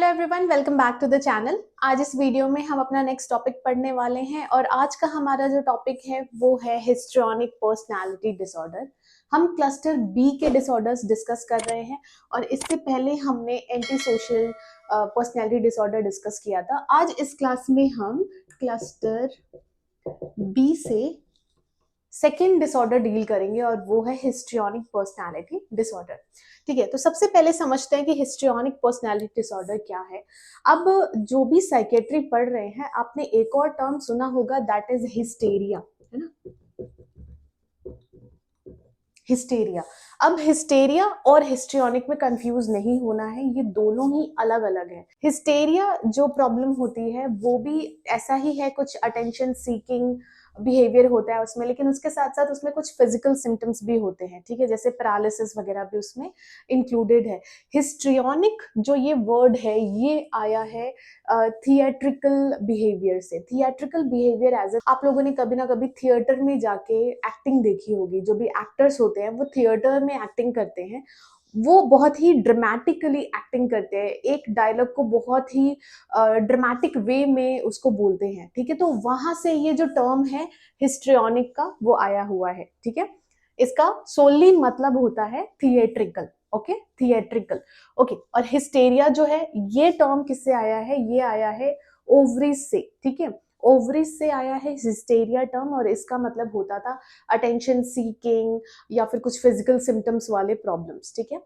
Hello everyone, welcome back to the channel. आज इस video में हम अपना नेक्स्ट टॉपिक पढ़ने वाले हैं और आज का हमारा जो टॉपिक है वो है हिस्ट्रियोनिक पर्सनालिटी डिसऑर्डर। हम क्लस्टर बी के डिसऑर्डर्स डिस्कस कर रहे हैं और इससे पहले हमने anti social personality disorder discuss किया था। आज इस क्लास में हम क्लस्टर बी से सेकेंड डिसऑर्डर डील करेंगे और वो है हिस्ट्रियोनिक पर्सनालिटी डिसऑर्डर। ठीक है, तो सबसे पहले समझते हैं कि हिस्ट्रियोनिक पर्सनालिटी डिसऑर्डर क्या है। अब जो भी साइकेट्री पढ़ रहे हैं, आपने एक और टर्म सुना होगा, दैट इज हिस्टेरिया, है ना। हिस्टेरिया। अब हिस्टेरिया और हिस्ट्रियोनिक में कंफ्यूज नहीं होना है, ये दोनों ही अलग अलग है। हिस्टेरिया जो प्रॉब्लम होती है वो भी ऐसा ही है, कुछ अटेंशन सीकिंग बिहेवियर होता है उसमें, लेकिन उसके साथ साथ उसमें कुछ फिजिकल सिम्टम्स भी होते हैं। ठीक है, जैसे पैरालिसिस वगैरह भी उसमें इंक्लूडेड है। हिस्ट्रियोनिक जो ये वर्ड है ये आया है थिएट्रिकल बिहेवियर से। थिएट्रिकल बिहेवियर एज आप लोगों ने कभी ना कभी थिएटर में जाके एक्टिंग देखी होगी। जो भी एक्टर्स होते हैं वो थिएटर में एक्टिंग करते हैं, वो बहुत ही ड्रामेटिकली एक्टिंग करते हैं, एक डायलॉग को बहुत ही ड्रामेटिक वे में उसको बोलते हैं। ठीक है, तो वहां से ये जो टर्म है हिस्ट्रियोनिक का वो आया हुआ है। ठीक है, इसका सोली मतलब होता है थिएट्रिकल। Okay, theatrical. ओके, और हिस्टेरिया जो है ये टर्म किससे आया है? ये आया है ओवरीज से। ठीक है, ओवरीज से आया है हिस्टेरिया टर्म और इसका मतलब होता था अटेंशन सीकिंग या फिर कुछ फिजिकल सिम्टम्स वाले प्रॉब्लम्स। ठीक है,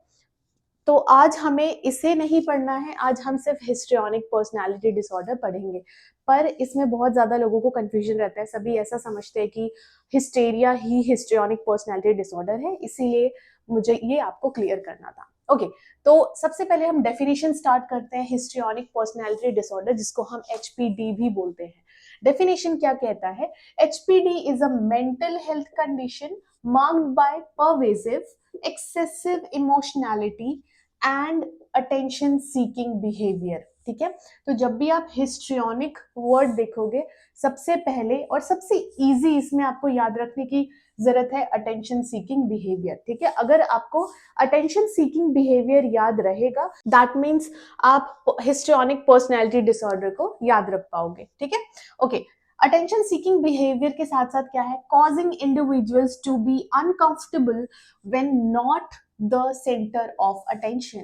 तो आज हमें इसे नहीं पढ़ना है, आज हम सिर्फ हिस्ट्रियोनिक पर्सनालिटी डिसऑर्डर पढ़ेंगे। पर इसमें बहुत ज्यादा लोगों को कंफ्यूजन रहता है, सभी ऐसा समझते हैं कि हिस्टेरिया ही हिस्ट्रियोनिक पर्सनालिटी डिसऑर्डर है, इसीलिए मुझे ये आपको क्लियर करना था। ओके, तो सबसे पहले हम डेफिनेशन स्टार्ट करते हैं हिस्ट्रियोनिक पर्सनालिटी डिसऑर्डर, जिसको हम एचपीडी भी बोलते हैं। डेफिनेशन क्या कहता है? HPD is a mental health condition marked by pervasive, excessive emotionality and attention seeking behaviour. ठीक है, तो जब भी आप हिस्ट्रियोनिक वर्ड देखोगे, सबसे पहले और सबसे इजी इसमें आपको याद रखने की जरूरत है अटेंशन सीकिंग बिहेवियर। ठीक है, अगर आपको अटेंशन सीकिंग बिहेवियर याद रहेगा, दैट मीन्स आप हिस्ट्रियोनिक पर्सनैलिटी डिसऑर्डर को याद रख पाओगे। ठीक है, ओके। अटेंशन सीकिंग बिहेवियर के साथ साथ क्या है? Causing individuals to be uncomfortable when not the center of attention,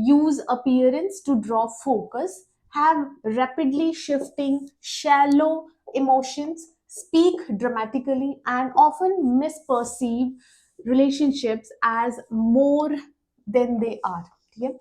use appearance to draw focus, have rapidly shifting, shallow emotions, speak dramatically, and often misperceive relationships as more than they are. ठीक है,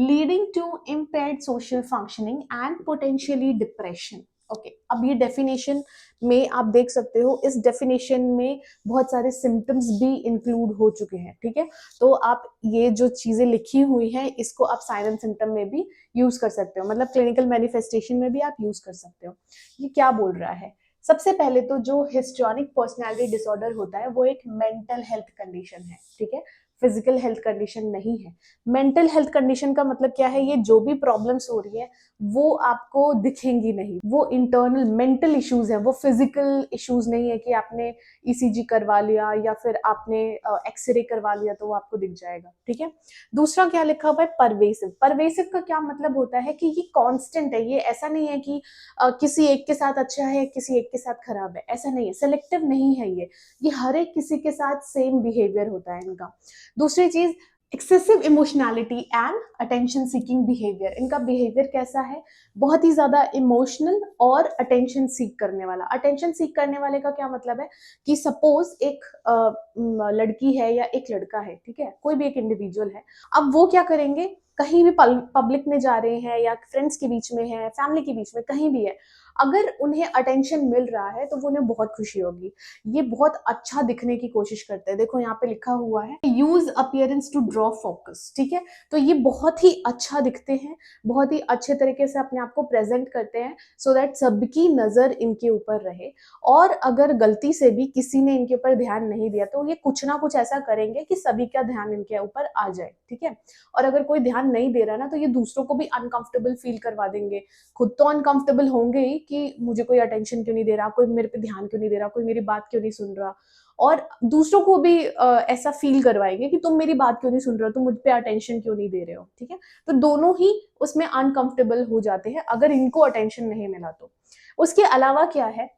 leading to impaired social functioning and potentially depression. Okay, अब ये definition में आप देख सकते हो, इस डेफिनेशन में बहुत सारे सिम्टम्स भी इंक्लूड हो चुके हैं। ठीक है, तो आप ये जो चीजें लिखी हुई हैं इसको आप साइन एंड सिम्टम में भी यूज कर सकते हो, मतलब क्लिनिकल मैनिफेस्टेशन में भी आप यूज कर सकते हो। ये क्या बोल रहा है? सबसे पहले तो जो हिस्ट्रियोनिक पर्सनालिटी डिसऑर्डर होता है वो एक मेंटल हेल्थ कंडीशन है। ठीक है, फिजिकल हेल्थ कंडीशन नहीं है। मेंटल हेल्थ कंडीशन का मतलब क्या है? ये जो भी प्रॉब्लम्स हो रही है वो आपको दिखेंगी नहीं, वो इंटरनल मेंटल इश्यूज है, वो फिजिकल इश्यूज नहीं है कि आपने ईसीजी करवा लिया या फिर आपने एक्सरे करवा लिया तो वो आपको दिख जाएगा। ठीक है, दूसरा क्या लिखा हुआ है? परवेसिव। परवेसिव का क्या मतलब होता है कि ये कांस्टेंट है, ये ऐसा नहीं है कि किसी एक के साथ अच्छा है किसी एक के साथ खराब है, ऐसा नहीं है, सिलेक्टिव नहीं है ये हर एक किसी के साथ सेम बिहेवियर होता है इनका। दूसरी चीज, excessive emotionality and attention seeking behaviour. इनका बिहेवियर कैसा है? बहुत ही ज्यादा इमोशनल और अटेंशन सीक करने वाला। अटेंशन सीक करने वाले का क्या मतलब है कि सपोज एक लड़की है या एक लड़का है, ठीक है, कोई भी एक इंडिविजुअल है, अब वो क्या करेंगे? कहीं भी पब्लिक में जा रहे हैं या फ्रेंड्स के बीच में है, फैमिली के बीच में, कहीं भी है, अगर उन्हें अटेंशन मिल रहा है तो वो उन्हें बहुत खुशी होगी, ये बहुत अच्छा दिखने की कोशिश करते हैं। देखो यहाँ पे लिखा हुआ है use appearance to draw focus. ठीक है, तो ये बहुत ही अच्छा दिखते हैं, बहुत ही अच्छे तरीके से अपने आप को प्रेजेंट करते हैं सो दैट सबकी नजर इनके ऊपर रहे। और अगर गलती से भी किसी ने इनके ऊपर ध्यान नहीं दिया तो ये कुछ ना कुछ ऐसा करेंगे कि सभी का ध्यान इनके ऊपर आ जाए। ठीक है, और अगर कोई ध्यान नहीं दे रहा ना तो ये दूसरों को भी अनकंफर्टेबल फील करवा देंगे, खुद तो अनकंफर्टेबल होंगे ही कि मुझे कोई अटेंशन क्यों नहीं दे रहा, कोई मेरे पे ध्यान क्यों नहीं दे रहा, कोई मेरी बात क्यों नहीं सुन रहा, और दूसरों को भी ऐसा फील करवाएंगे कि तुम मेरी बात क्यों नहीं सुन रहे हो, तुम मुझ पे अटेंशन क्यों नहीं दे रहे हो, ठीक है। तो दोनों ही उसमें अनकंफर्टेबल हो जाते हैं अगर इनको अटेंशन नहीं मिला तो। उसके अलावा क्या है,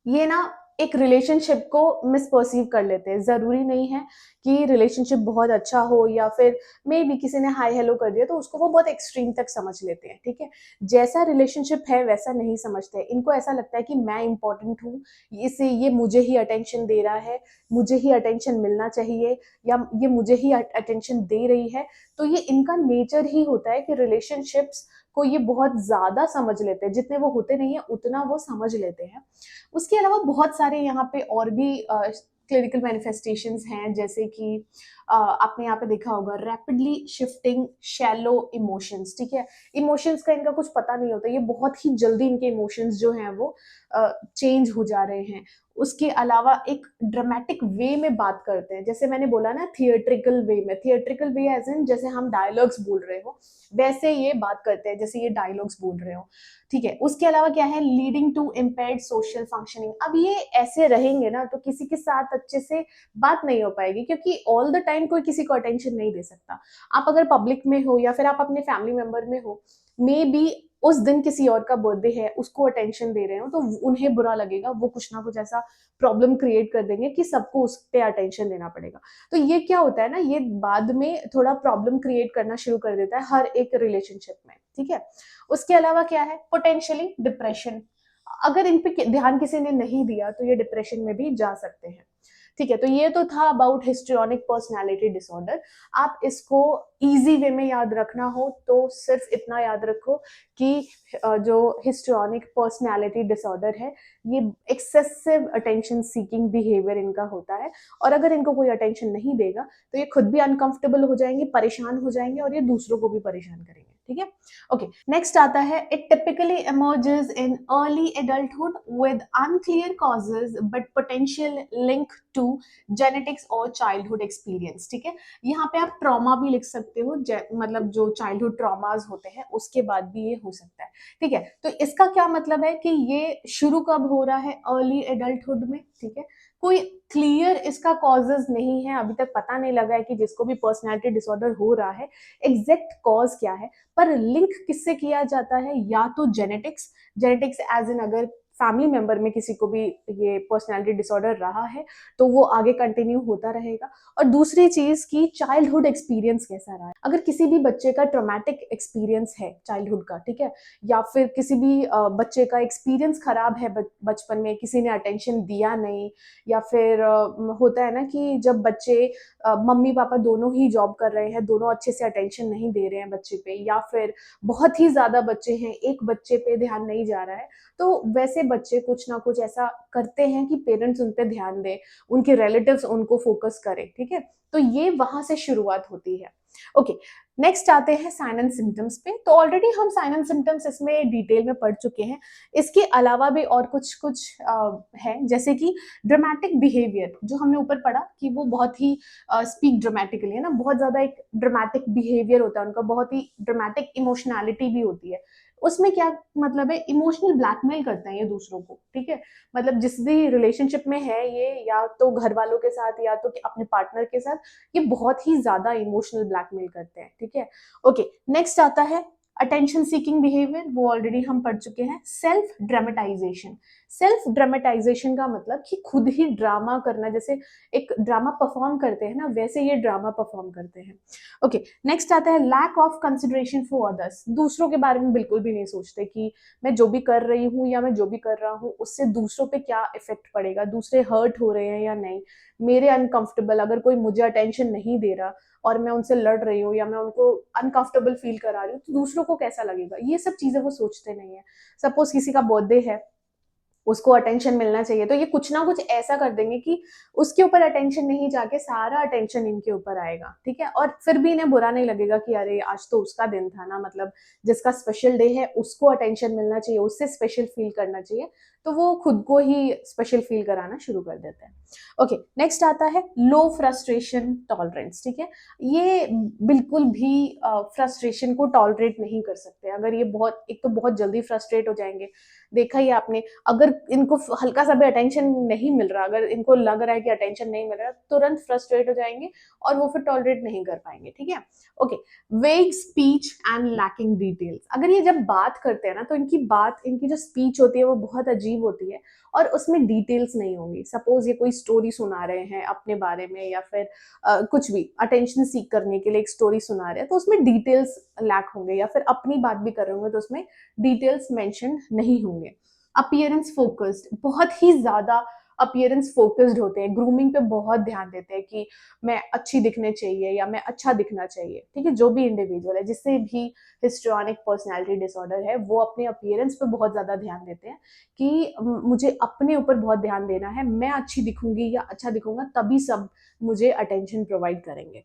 ये ना एक रिलेशनशिप को मिसपर्सीव कर लेते हैं। ज़रूरी नहीं है कि रिलेशनशिप बहुत अच्छा हो या फिर मे बी किसी ने हाय हेलो कर दिया तो उसको वो बहुत एक्सट्रीम तक समझ लेते हैं, ठीक है। जैसा रिलेशनशिप है वैसा नहीं समझते। इनको ऐसा लगता है कि मैं इंपॉर्टेंट हूँ, इसे ये मुझे ही अटेंशन दे रहा है, मुझे ही अटेंशन मिलना चाहिए, या ये मुझे ही अटेंशन दे रही है। तो ये इनका नेचर ही होता है कि रिलेशनशिप्स को ये बहुत ज़्यादा समझ लेते हैं, जितने वो होते नहीं है उतना वो समझ लेते हैं। उसके अलावा बहुत सारे यहाँ पे और भी क्लिनिकल मैनिफेस्टेशंस हैं, जैसे कि आपने यहाँ पे देखा होगा रैपिडली शिफ्टिंग शैलो इमोशंस, ठीक है। इमोशंस का इनका कुछ पता नहीं होता, ये बहुत ही जल्दी इनके इमोशंस जो हैं वो चेंज हो जा रहे हैं। उसके अलावा एक ड्रामेटिक वे में बात करते हैं, जैसे मैंने बोला ना थिएट्रिकल वे में, थिएट्रिकल वे एज इन जैसे हम डायलॉग्स बोल रहे हो वैसे ये बात करते हैं जैसे ये डायलॉग्स बोल रहे हो, ठीक है। उसके अलावा क्या है, leading to impaired social functioning. अब ये ऐसे रहेंगे ना तो किसी के साथ अच्छे से बात नहीं हो पाएगी, क्योंकि ऑल द टाइम कोई किसी को अटेंशन नहीं दे सकता। आप अगर पब्लिक में हो या फिर आप अपने फैमिली मेंबर में हो, मे बी उस दिन किसी और का बर्थडे है, उसको अटेंशन दे रहे हो तो उन्हें बुरा लगेगा, वो कुछ ना कुछ ऐसा प्रॉब्लम क्रिएट कर देंगे कि सबको उस पे अटेंशन देना पड़ेगा। तो ये क्या होता है ना, ये बाद में थोड़ा प्रॉब्लम क्रिएट करना शुरू कर देता है हर एक रिलेशनशिप में, ठीक है। उसके अलावा क्या है, पोटेंशियली डिप्रेशन। अगर इन पे ध्यान किसी ने नहीं दिया तो ये डिप्रेशन में भी जा सकते हैं, ठीक है। तो ये तो था अबाउट हिस्ट्रियोनिक पर्सनालिटी डिसऑर्डर। आप इसको इजी वे में याद रखना हो तो सिर्फ इतना याद रखो कि जो हिस्ट्रियोनिक पर्सनालिटी डिसऑर्डर है ये एक्सेसिव अटेंशन सीकिंग बिहेवियर इनका होता है, और अगर इनको कोई अटेंशन नहीं देगा तो ये खुद भी अनकंफर्टेबल हो जाएंगे, परेशान हो जाएंगे और ये दूसरों को भी परेशान करेंगे, ठीक है। ओके, नेक्स्ट आता है, it typically emerges in early adulthood with unclear causes but potential link to genetics और चाइल्डहुड एक्सपीरियंस, ठीक है। यहाँ पे आप ट्रॉमा भी लिख सकते हो, मतलब जो चाइल्डहुड ट्रॉमास होते हैं उसके बाद भी ये हो सकता है, ठीक है। तो इसका क्या मतलब है कि ये शुरू कब हो रहा है, अर्ली एडल्टहुड में, ठीक है। कोई क्लियर इसका कॉजेज नहीं है, अभी तक पता नहीं लगा है कि जिसको भी पर्सनैलिटी डिसऑर्डर हो रहा है एग्जैक्ट कॉज क्या है, पर लिंक किससे किया जाता है, या तो जेनेटिक्स, जेनेटिक्स एज इन अगर फैमिली मेंबर में किसी को भी ये पर्सनालिटी डिसऑर्डर रहा है तो वो आगे कंटिन्यू होता रहेगा। और दूसरी चीज की चाइल्डहुड एक्सपीरियंस कैसा रहा है, अगर किसी भी बच्चे का ट्रॉमेटिक एक्सपीरियंस है चाइल्डहुड का, ठीक है, या फिर किसी भी बच्चे का एक्सपीरियंस खराब है बचपन में, किसी ने अटेंशन दिया नहीं, या फिर होता है ना कि जब बच्चे मम्मी पापा दोनों ही जॉब कर रहे हैं, दोनों अच्छे से अटेंशन नहीं दे रहे हैं बच्चे पे, या फिर बहुत ही ज्यादा बच्चे हैं एक बच्चे पे ध्यान नहीं जा रहा है, तो वैसे बच्चे कुछ ना कुछ ऐसा करते हैं कि पेरेंट्स उन पे ध्यान दें, उनके रिलेटिव्स उनको फोकस करें, ठीक है। तो ये वहां से शुरुआत होती है। ओके, नेक्स्ट आते हैं साइन एंड सिम्टम्स पे। तो ऑलरेडी हम साइन एंड सिम्टम्स इसमें डिटेल में पढ़ चुके हैं, इसके अलावा भी और कुछ कुछ है, जैसे कि ड्रामेटिक बिहेवियर जो हमने ऊपर पढ़ा कि वो बहुत ही स्पीक ड्रामेटिकली, है ना, बहुत ज्यादा एक ड्रामेटिक बिहेवियर होता है उनका, बहुत ही ड्रामेटिक इमोशनैलिटी भी होती है। उसमें क्या मतलब है, इमोशनल ब्लैकमेल करते हैं ये दूसरों को, ठीक है। मतलब जिस भी रिलेशनशिप में है ये, या तो घर वालों के साथ या तो अपने पार्टनर के साथ, ये बहुत ही ज्यादा इमोशनल ब्लैकमेल करते हैं, ठीक है। ओके, नेक्स्ट आता है अटेंशन सीकिंग बिहेवियर, वो ऑलरेडी हम पढ़ चुके हैं। सेल्फ ड्रामेटाइजेशन, सेल्फ ड्रामेटाइजेशन का मतलब कि खुद ही ड्रामा करना, जैसे एक ड्रामा परफॉर्म करते हैं ना वैसे ये ड्रामा परफॉर्म करते हैं। ओके, नेक्स्ट आता है lack of consideration for others, दूसरों के बारे में बिल्कुल भी नहीं सोचते कि मैं जो भी कर रही हूँ या मैं जो भी कर रहा हूँ उससे दूसरों पे क्या इफेक्ट पड़ेगा, दूसरे हर्ट हो रहे हैं या नहीं, मेरे अनकंफर्टेबल, अगर कोई मुझे अटेंशन नहीं दे रहा और मैं उनसे लड़ रही हूँ या मैं उनको अनकंफर्टेबल फील करा रही हूँ तो दूसरों को कैसा लगेगा, ये सब चीजें वो सोचते नहीं है। सपोज किसी का बर्थडे है, उसको अटेंशन मिलना चाहिए तो ये कुछ ना कुछ ऐसा कर देंगे कि उसके ऊपर अटेंशन नहीं जाके सारा अटेंशन इनके ऊपर आएगा, ठीक है। और फिर भी इन्हें बुरा नहीं लगेगा कि अरे आज तो उसका दिन था ना, मतलब जिसका स्पेशल डे है उसको अटेंशन मिलना चाहिए, उससे स्पेशल फील करना चाहिए, तो वो खुद को ही स्पेशल फील कराना शुरू कर देते हैं। ओके, नेक्स्ट आता है लो फ्रस्ट्रेशन टॉलरेंस, ठीक है। ये बिल्कुल भी फ्रस्ट्रेशन को टॉलरेट नहीं कर सकते, अगर ये बहुत, एक तो बहुत जल्दी फ्रस्ट्रेट हो जाएंगे, देखा ही आपने, अगर इनको हल्का सा भी अटेंशन नहीं मिल रहा, अगर इनको लग रहा है कि अटेंशन नहीं मिल रहा, तुरंत फ्रस्ट्रेट हो जाएंगे और वो फिर टॉलरेट नहीं कर पाएंगे, ठीक है। ओके, वेग स्पीच एंड लैकिंग डिटेल्स। अगर ये जब बात करते हैं ना तो इनकी जो स्पीच होती है वो बहुत अजीब होती है और उसमें डिटेल्स नहीं होंगी। सपोज ये कोई स्टोरी सुना रहे हैं अपने बारे में या फिर कुछ भी अटेंशन सीख करने के लिए एक स्टोरी सुना रहे हैं, तो उसमें डिटेल्स लैक होंगे, या फिर अपनी बात भी कर रहे होंगे तो उसमें डिटेल्स मेंशन नहीं होंगे। अपीयरेंस फोकस्ड, बहुत ही ज्यादा अपीयरेंस फोकस्ड होते हैं, ग्रूमिंग पे बहुत ध्यान देते हैं कि मैं अच्छी दिखने चाहिए या मैं अच्छा दिखना चाहिए, ठीक है। जो भी इंडिविजुअल है जिससे भी हिस्ट्रियोनिक पर्सनालिटी डिसऑर्डर है, वो अपने अपीयरेंस पे बहुत ज्यादा ध्यान देते हैं कि मुझे अपने ऊपर बहुत ध्यान देना है, मैं अच्छी दिखूंगी या अच्छा दिखूंगा तभी सब मुझे अटेंशन प्रोवाइड करेंगे।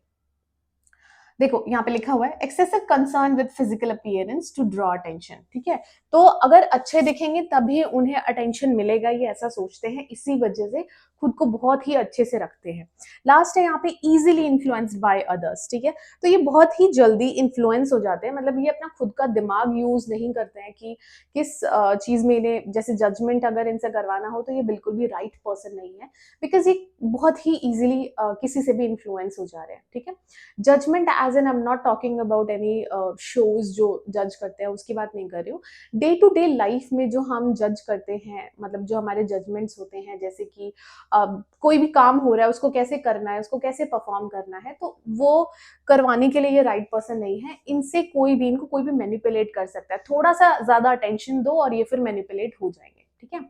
देखो यहाँ पे लिखा हुआ है excessive concern with physical appearance to draw attention, ठीक है। तो अगर अच्छे दिखेंगे तभी उन्हें अटेंशन मिलेगा, ये ऐसा सोचते हैं, इसी वजह से खुद को बहुत ही अच्छे से रखते हैं। लास्ट है यहाँ पे इजीली इन्फ्लुएंस्ड बाय अदर्स, ठीक है। तो ये बहुत ही जल्दी इन्फ्लुएंस हो जाते हैं, मतलब ये अपना खुद का दिमाग यूज नहीं करते हैं कि किस चीज में इन्हें, जैसे जजमेंट अगर इनसे करवाना हो तो ये बिल्कुल भी राइट पर्सन नहीं है, बिकॉज ये बहुत ही इजीली किसी से भी इन्फ्लुएंस हो जा रहे हैं, ठीक है। Judgement as an, I am not talking about any shows जो जज करते हैं, उसकी बात नहीं कर रही हूँ। डे टू डे लाइफ में जो हम जज करते हैं, मतलब जो हमारे जजमेंट्स होते हैं, जैसे कि कोई भी काम हो रहा है उसको कैसे करना है, उसको कैसे परफॉर्म करना है, तो वो करवाने के लिए ये राइट पर्सन नहीं है। इनसे इनको कोई भी मैनिपुलेट कर सकता है, थोड़ा सा ज्यादा अटेंशन दो और ये फिर मैनिपुलेट हो जाएंगे, ठीक है।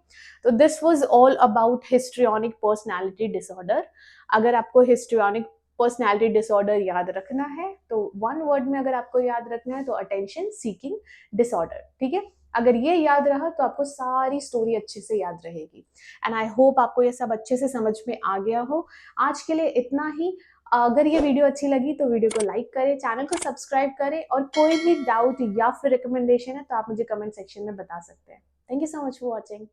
तो this was all about histrionic personality disorder. अगर आपको हिस्ट्रियोनिक पर्सनालिटी डिसऑर्डर याद रखना है तो वन वर्ड में अगर आपको याद रखना है तो अटेंशन सीकिंग डिसऑर्डर, ठीक है। अगर ये याद रहा तो आपको सारी स्टोरी अच्छे से याद रहेगी। एंड आई होप आपको ये सब अच्छे से समझ में आ गया हो। आज के लिए इतना ही। अगर ये वीडियो अच्छी लगी तो वीडियो को लाइक करें, चैनल को सब्सक्राइब करें, और कोई भी डाउट या फिर रिकमेंडेशन है तो आप मुझे कमेंट सेक्शन में बता सकते हैं। Thank you so much for watching.